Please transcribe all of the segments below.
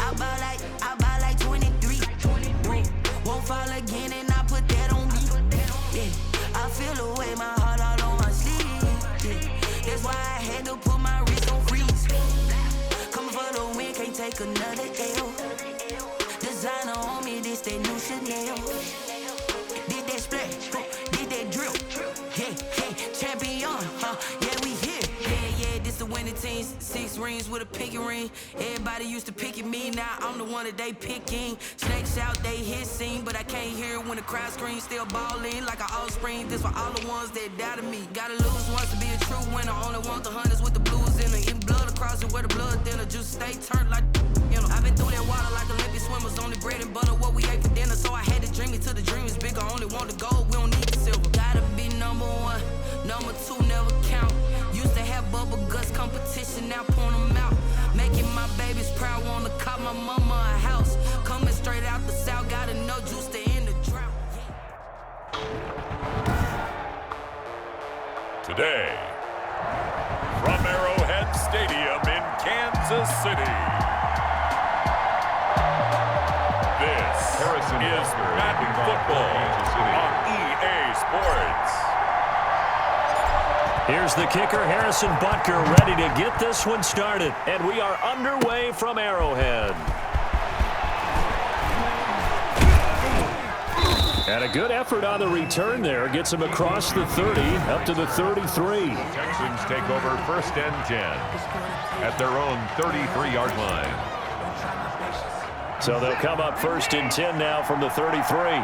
I buy like 23. Won't fall again and I put that on me. Yeah, I feel the way my heart all on my sleeve. Yeah, that's why I had to put my wrist on freeze. Coming for the win, can't take another L. Designer on me, this that new Chanel. Did that splash, did that drill. Yeah, champion, yeah, we here. Yeah, this the winning team. 6 rings with a pinky ring. Everybody used to pick at me, now I'm the one that they picking. Snakes out, they hit scene, but I can't hear it when the crowd screams. Still ballin' like an offspring. This for all the ones that doubted me. Gotta lose once to be a true winner. Only want the hunters with the blues in it. Eating blood across it where the blood thinner. Just stay turned like, you know. I've been through that water like Olympic swimmers. Only bread and butter, what we ate for dinner. So I had to dream it till the dream is bigger. Only want the gold, we don't need the silver. Gotta be number 1, number 2 never count. Used to have bubble guts competition, now point them out. Making my babies proud, wanna cop my mama a house. Coming straight out the south, gotta know juice to end the drought. Today, from Arrowhead Stadium in Kansas City, this is Madden Football on EA Sports. Here's the kicker, Harrison Butker, ready to get this one started. And we are underway from Arrowhead. And a good effort on the return there. Gets him across the 30, up to the 33. Texans take over 1st and 10 at their own 33-yard line. So they'll come up 1st and 10 now from the 33.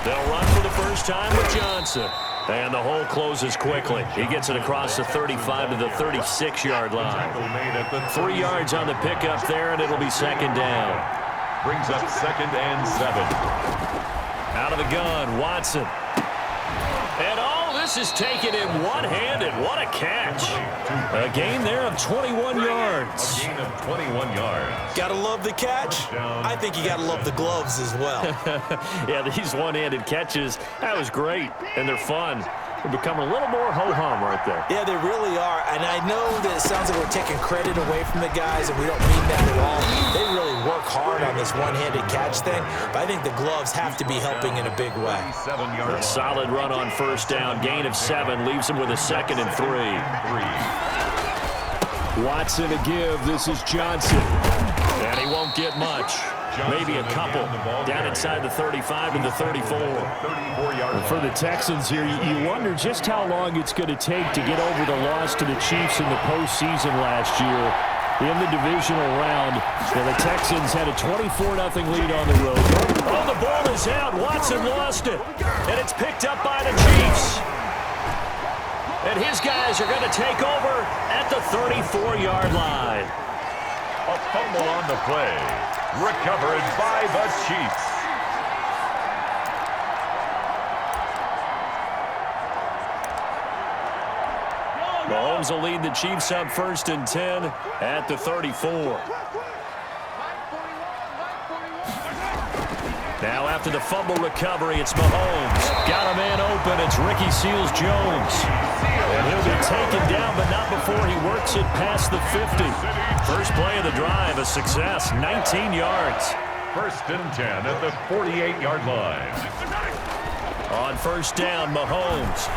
They'll run for the first time with Johnson. And the hole closes quickly. He gets it across the 35 to the 36-yard line. 3 yards on the pickup there, and it'll be 2nd down. Brings up 2nd and 7. Out of the gun, Watson. And this is taken in one-handed. What a catch. A gain there of 21 yards. A gain of 21 yards. Gotta love the catch. I think you gotta love the gloves as well. Yeah, these one-handed catches, that was great, and they're fun. They're becoming a little more ho-hum right there. Yeah, they really are, and I know that it sounds like we're taking credit away from the guys, and we don't mean that at all. They really work hard on this one-handed catch thing, but I think the gloves have to be helping in a big way. A solid run on 1st down, gain of 7, leaves him with a 2nd and 3. Watson to give, this is Johnson. And he won't get much. Maybe a couple. Down inside the 35 and the 34. For the Texans here, you wonder just how long it's going to take to get over the loss to the Chiefs in the postseason last year in the divisional round. And the Texans had a 24-0 lead on the road. Oh, the ball is out. Watson lost it. And it's picked up by the Chiefs. And his guys are going to take over at the 34-yard line. A fumble on the play. Recovered by the Chiefs. Mahomes will lead the Chiefs up 1st and 10 at the 34. Now after the fumble recovery, it's Mahomes. Got a man open. It's Ricky Seals-Jones. And he'll be taken down, but not before he works it past the 50. First play of the drive, a success, 19 yards. 1st and 10 at the 48-yard line. On 1st down, Mahomes.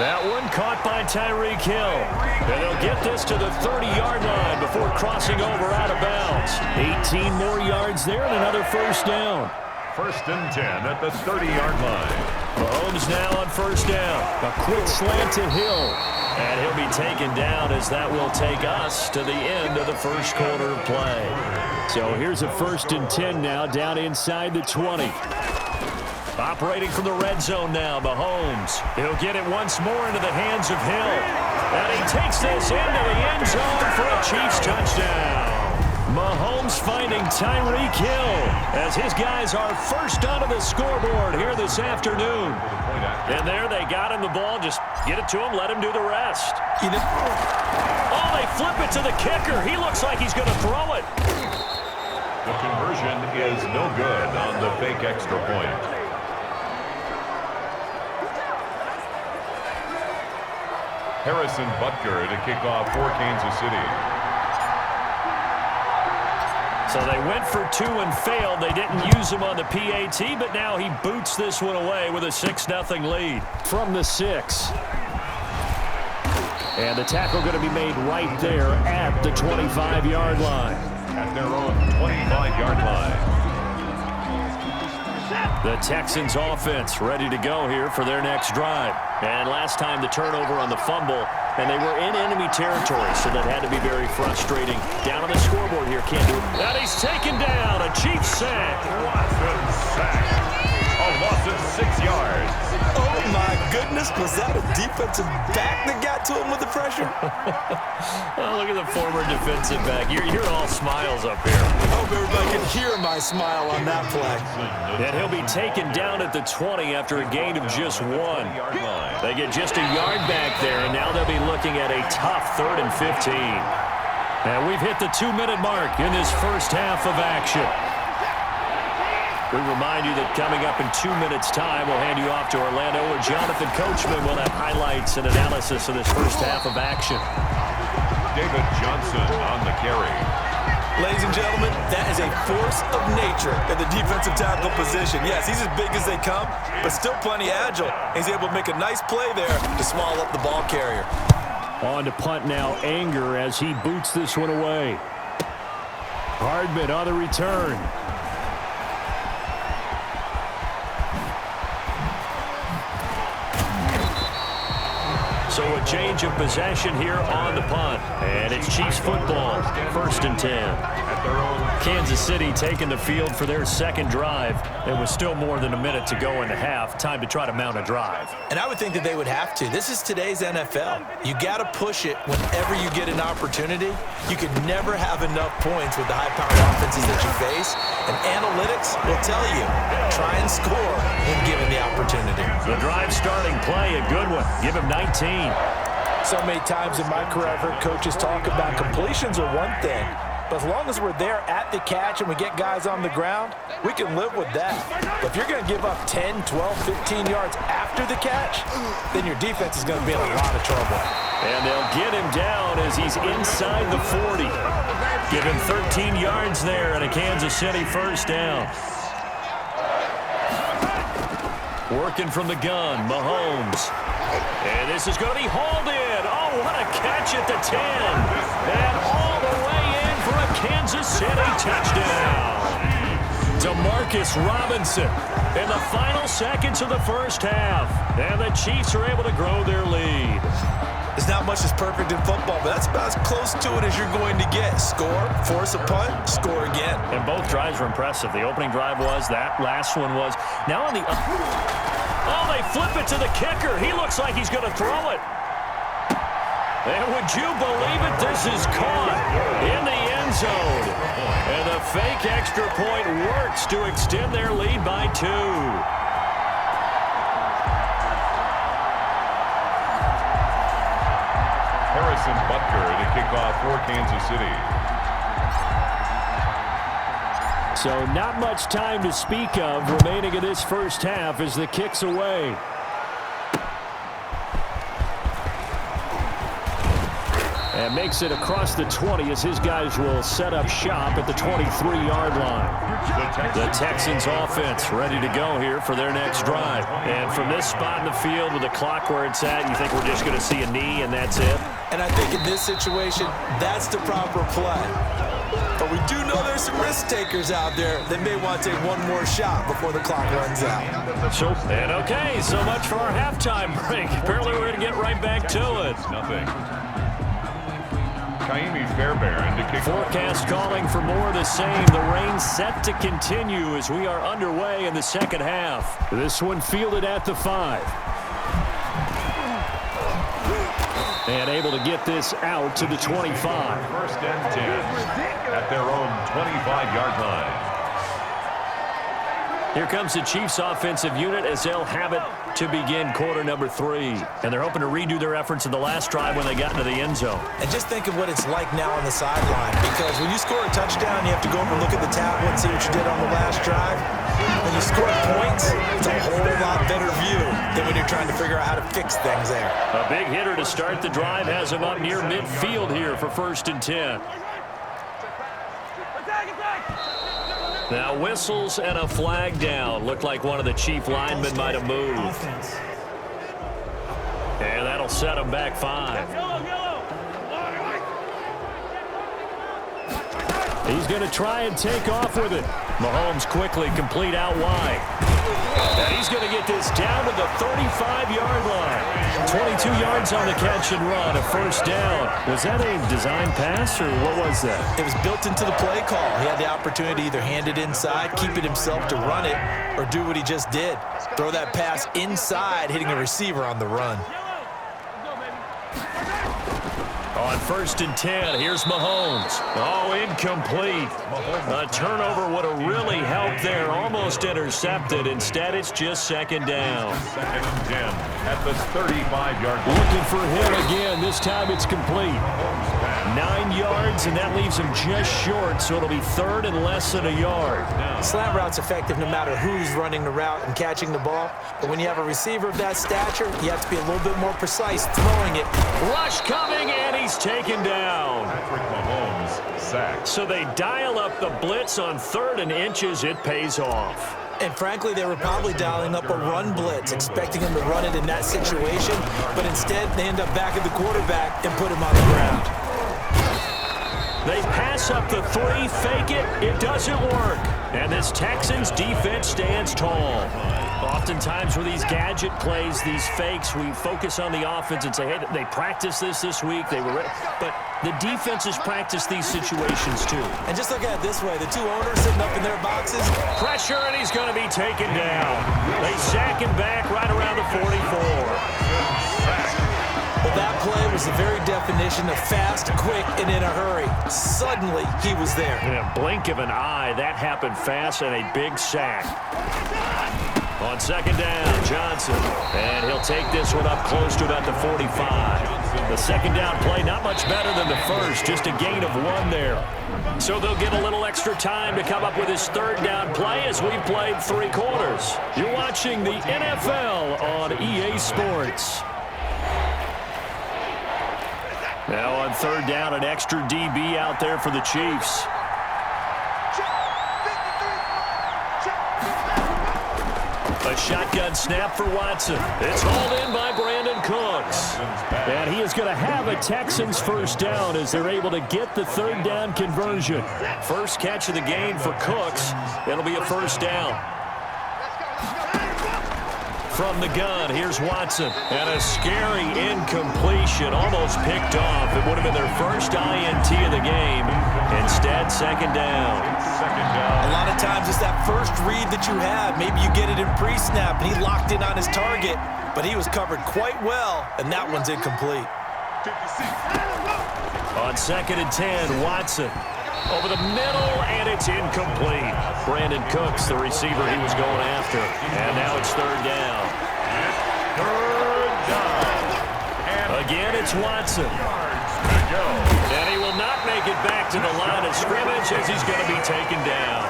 That one caught by Tyreek Hill. And they'll get this to the 30-yard line before crossing over out of bounds. 18 more yards there and another 1st down. 1st and 10 at the 30-yard line. Mahomes now on 1st down. A quick slant to Hill. And he'll be taken down as that will take us to the end of the 1st quarter of play. So here's a 1st and 10 now, down inside the 20. Operating from the red zone now, Mahomes. He'll get it once more into the hands of Hill. And he takes this into the end zone for a Chiefs touchdown. Mahomes finding Tyreek Hill as his guys are first onto the scoreboard here this afternoon. And there they got him the ball. Just get it to him, let him do the rest. Oh, they flip it to the kicker. He looks like he's going to throw it. The conversion is no good on the fake extra point. Harrison Butker to kick off for Kansas City. So they went for 2 and failed. They didn't use him on the PAT, but now he boots this one away with a 6-0 lead. From the 6. And the tackle going to be made right there at the 25-yard line. At their own 25-yard line. The Texans offense ready to go here for their next drive. And last time the turnover on the fumble, and they were in enemy territory, so that had to be very frustrating. Down on the scoreboard here, can't do it. And he's taken down, a Chiefs sack. Watson sack. A loss of 6 yards. Oh, my goodness. Was that a defensive back that got to him with the pressure? Oh, look at the former defensive back. You're all smiles up here. I hope everybody can hear my smile on that play. And he'll be taken down at the 20 after a gain of just 1. They get just a yard back there, and now they'll be looking at a tough 3rd and 15. And we've hit the 2-minute mark in this first half of action. We remind you that coming up in 2 minutes' time, we'll hand you off to Orlando, where Jonathan Coachman will have highlights and analysis of this first half of action. David Johnson on the carry. Ladies and gentlemen, that is a force of nature in the defensive tackle position. Yes, he's as big as they come, but still plenty agile. He's able to make a nice play there to swallow up the ball carrier. On to punt now, Anger, as he boots this one away. Hardman on the return. So a change of possession here on the punt. And it's Chiefs football, 1st and 10. Kansas City taking the field for their second drive. It was still more than a minute to go in the half. Time to try to mount a drive. And I would think that they would have to. This is today's NFL. You got to push it whenever you get an opportunity. You could never have enough points with the high-powered offenses that you face. And analytics will tell you, try and score when given the opportunity. The drive starting play, a good one. Give him 19. So many times in my career, I've heard coaches talk about completions are one thing, but as long as we're there at the catch and we get guys on the ground, we can live with that. But if you're going to give up 10, 12, 15 yards after the catch, then your defense is going to be in a lot of trouble. And they'll get him down as he's inside the 40. Give him 13 yards there and a Kansas City first down. Working from the gun, Mahomes. And this is going to be hauled in. Oh, what a catch at the 10. And all the way in for a Kansas City touchdown. Demarcus Robinson in the final seconds of the first half. And the Chiefs are able to grow their lead. There's not much that's perfect in football, but that's about as close to it as you're going to get. Score, force a punt, score again. And both drives were impressive. The opening drive was, that last one was. Now on the... Oh, they flip it to the kicker. He looks like he's going to throw it. And would you believe it? This is caught in the end zone. And the fake extra point works to extend their lead by 2. Harrison Butker to kick off for Kansas City. So not much time to speak of remaining in this first half as the kick's away. And makes it across the 20 as his guys will set up shop at the 23-yard line. The Texans offense ready to go here for their next drive. And from this spot in the field with the clock where it's at, you think we're just going to see a knee and that's it? And I think in this situation, that's the proper play. But we do know there's some risk takers out there that may want to take one more shot before the clock runs out. So much for our halftime break. Apparently we're going to get right back to it. Nothing. Kaimi Fairbairn to kick. Forecast calling for more of the same. The rain set to continue as we are underway in the second half. This one fielded at the 5. And able to get this out to the 25. 1st and 10 at their own 25-yard line. Here comes the Chiefs offensive unit as they'll have it to begin quarter number 3. And they're hoping to redo their efforts in the last drive when they got into the end zone. And just think of what it's like now on the sideline, because when you score a touchdown, you have to go over and look at the tablet and see what you did on the last drive. When you score points, it's a whole lot better view than when you're trying to figure out how to fix things there. A big hitter to start the drive has him up near midfield here for 1st and 10. Now whistles and a flag down. Looked like one of the chief linemen might have moved. And that'll set him back 5. He's going to try and take off with it. Mahomes quickly complete out wide. And he's going to get this down to the 35-yard line. 22 yards on the catch and run, a 1st down. Was that a design pass, or what was that? It was built into the play call. He had the opportunity to either hand it inside, keep it himself to run it, or do what he just did. Throw that pass inside, hitting a receiver on the run. On 1st and 10, here's Mahomes. Oh, incomplete. A turnover would have really helped there. Almost intercepted. Instead, it's just 2nd down. 2nd and 10 at the 35-yard line. Looking for him again. This time it's complete. 9 yards, and that leaves him just short, so it'll be 3rd and less than a yard. Slant route's effective no matter who's running the route and catching the ball. But when you have a receiver of that stature, you have to be a little bit more precise throwing it. Rush coming, and he's taken down. Patrick Mahomes sacked. So they dial up the blitz on 3rd and inches. It pays off. And frankly, they were probably dialing up a run blitz, expecting him to run it in that situation. But instead, they end up back at the quarterback and put him on the ground. They pass up the 3, fake it. It doesn't work. And this Texans defense stands tall. Oftentimes with these gadget plays, these fakes, we focus on the offense and say, hey, they practiced this week. They were ready. But the defenses practice these situations too. And just look at it this way. The two owners sitting up in their boxes. Pressure, and he's going to be taken down. They sack him back right around the 44. Well, that play was the very definition of fast, quick, and in a hurry. Suddenly, he was there. In a blink of an eye, that happened fast, and a big sack. On 2nd down, Johnson. And he'll take this one up close to about the 45. The 2nd down play, not much better than the first, just a gain of 1 there. So they'll get a little extra time to come up with his 3rd down play as we've played 3 quarters. You're watching the NFL on EA Sports. Now on 3rd down, an extra DB out there for the Chiefs. A shotgun snap for Watson. It's hauled in by Brandon Cooks. And he is going to have a Texans 1st down as they're able to get the 3rd down conversion. First catch of the game for Cooks. It'll be a 1st down. From the gun, here's Watson. And a scary incompletion, almost picked off. It would have been their first INT of the game. Instead, 2nd down. A lot of times it's that first read that you have. Maybe you get it in pre-snap, and he locked in on his target, but he was covered quite well, and that one's incomplete. On 2nd and 10, Watson. Over the middle, and it's incomplete. Brandon Cooks, the receiver he was going after. And now it's 3rd down. 3rd down. Again, it's Watson. And he will not make it back to the line of scrimmage as he's going to be taken down.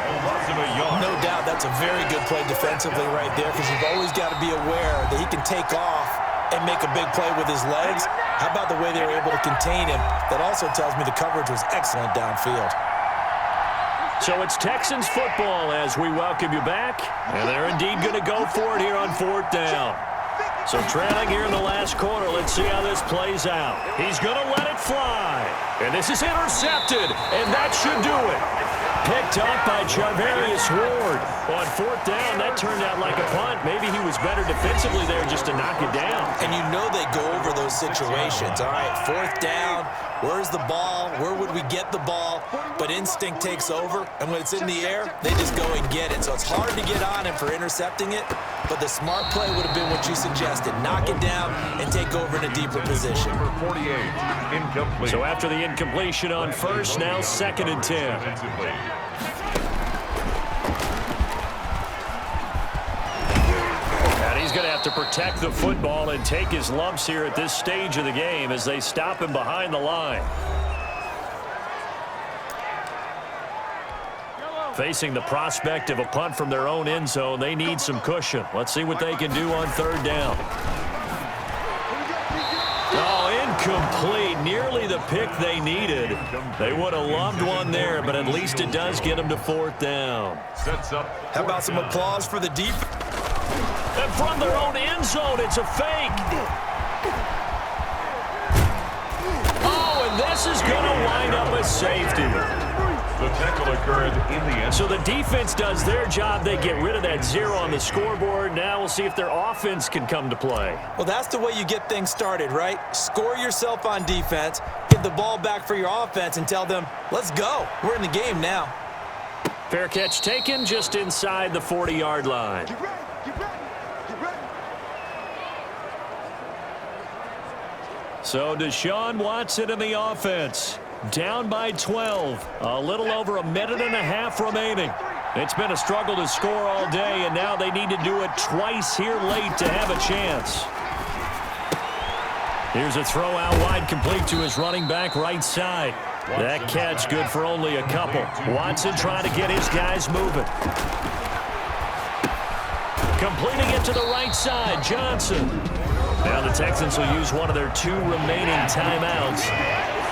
No doubt that's a very good play defensively right there, because you've always got to be aware that he can take off and make a big play with his legs. How about the way they were able to contain him? That also tells me the coverage was excellent downfield. So it's Texans football as we welcome you back. And they're indeed going to go for it here on 4th down. So trailing here in the last quarter, let's see how this plays out. He's going to let it fly. And this is intercepted, and that should do it. Picked up by Charvarius Ward. On 4th down, that turned out like a punt. Maybe he was better defensively there just to knock it down. And you know they go over those situations. All right, 4th down, where's the ball? Where would we get the ball? But instinct takes over, and when it's in the air, they just go and get it. So it's hard to get on him for intercepting it, but the smart play would have been what you suggested. Knock it down and take over in a deeper position. Number 48, incomplete. So after the incompletion on 1st, now 2nd and 10. He's going to have to protect the football and take his lumps here at this stage of the game as they stop him behind the line. Facing the prospect of a punt from their own end zone, they need some cushion. Let's see what they can do on third down. Oh, incomplete. Nearly the pick they needed. They would have loved one there, but at least it does get them to fourth down. How about some applause for the defense? And from their own end zone, it's a fake. Oh, and this is going to wind up a safety. The tackle occurred in the end. So the defense does their job. They get rid of that 0 on the scoreboard. Now we'll see if their offense can come to play. Well, that's the way you get things started, right? Score yourself on defense, give the ball back for your offense, and tell them, let's go. We're in the game now. Fair catch taken just inside the 40-yard line. So Deshaun Watson in the offense. Down by 12. A little over a minute and a half remaining. It's been a struggle to score all day, and now they need to do it twice here late to have a chance. Here's a throw out wide, complete to his running back right side. That catch good for only a couple. Watson trying to get his guys moving. Completing it to the right side, Johnson. Now the Texans will use one of their 2 remaining timeouts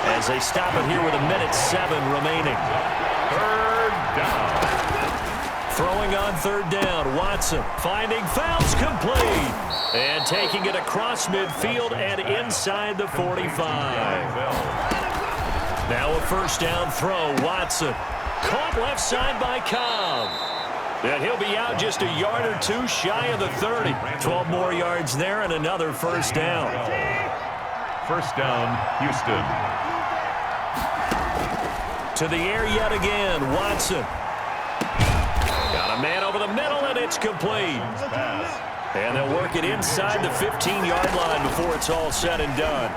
as they stop it here with a minute 7 remaining. Third down. Throwing on third down, Watson finding fouls complete. And taking it across midfield and inside the 45. Now a first down throw, Watson. Caught left side by Cobb. And he'll be out just a yard or 2 shy of the 30. 12 more yards there and another first down. First down, Houston. To the air yet again, Watson. Got a man over the middle, and it's complete. And they'll work it inside the 15-yard line before it's all said and done.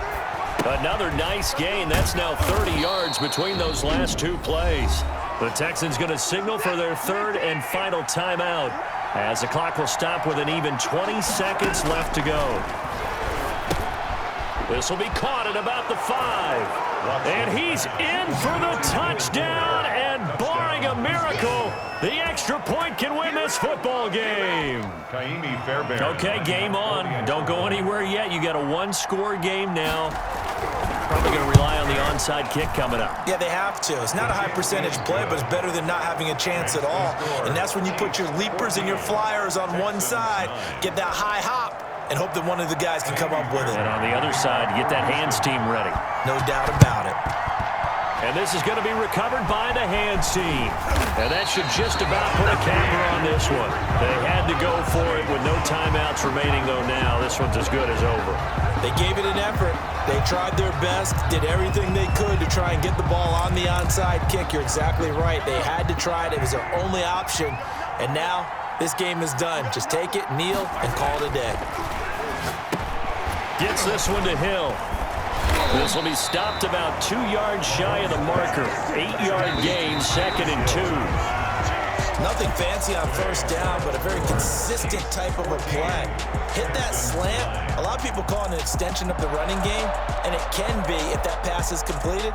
Another nice gain. That's now 30 yards between those last 2 plays. The Texans going to signal for their 3rd and final timeout as the clock will stop with an even 20 seconds left to go. This will be caught at about the 5. And he's in for the touchdown, and barring a miracle, the extra point can win this football game. Okay, game on. Don't go anywhere yet. You got a 1-score game now. Probably going to rely on the onside kick coming up. Yeah, they have to. It's not a high percentage play, but it's better than not having a chance at all. And that's when you put your leapers and your flyers on one side, get that high hop, and hope that one of the guys can come up with it. And on the other side, get that hands team ready. No doubt about it. And this is going to be recovered by the hands team. And that should just about put a capper on this one. They had to go for it with no timeouts remaining, though now this one's as good as over. They gave it an effort. They tried their best, did everything they could to try and get the ball on the onside kick. You're exactly right. They had to try it. It was their only option. And now this game is done. Just take it, kneel, and call it a day. Gets this one to Hill. This will be stopped about 2 yards shy of the marker. 8-yard gain, 2nd and 2. Nothing fancy on first down, but a very consistent type of a play. Hit that slant. A lot of people call it an extension of the running game, and it can be if that pass is completed.